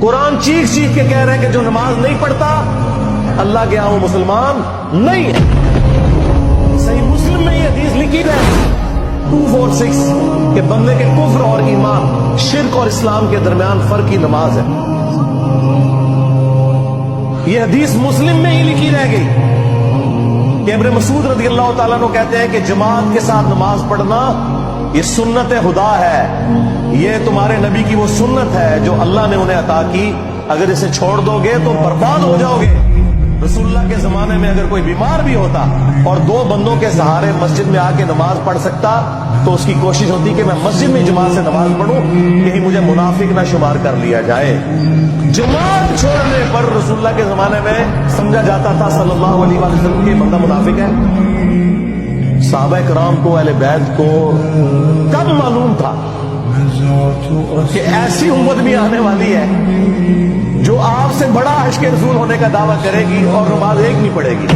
قرآن چیخ چیخ کے کہہ رہے ہیں کہ جو نماز نہیں پڑھتا اللہ کے ہاں وہ مسلمان نہیں ہے۔ صحیح مسلم میں یہ حدیث لکھی ہے 246 کہ بندے کے کفر اور ایمان، شرک اور اسلام کے درمیان فرق کی نماز ہے۔ یہ حدیث مسلم میں ہی لکھی رہ گئی کہ ابن مسعود رضی اللہ تعالیٰ عنہ کہتے ہیں کہ جماعت کے ساتھ نماز پڑھنا یہ سنت خدا ہے، یہ تمہارے نبی کی وہ سنت ہے جو اللہ نے انہیں عطا کی، اگر اسے چھوڑ دو گے تو برباد ہو جاؤ گے۔ رسول اللہ کے زمانے میں اگر کوئی بیمار بھی ہوتا اور دو بندوں کے سہارے مسجد میں آ کے نماز پڑھ سکتا تو اس کی کوشش ہوتی کہ میں مسجد میں جماعت سے نماز پڑھوں، کہیں مجھے منافق نہ شمار کر لیا جائے۔ جماعت چھوڑنے پر رسول اللہ کے زمانے میں سمجھا جاتا تھا صلی اللہ علیہ وسلم کہ بندہ منافق ہے۔ صحابہ کرام کو، اہل بیت کو کب معلوم تھا کہ ایسی امت بھی آنے والی ہے جو آپ سے بڑا عشق رسول ہونے کا دعویٰ کرے گی اور نماز ایک نہیں پڑھے گی۔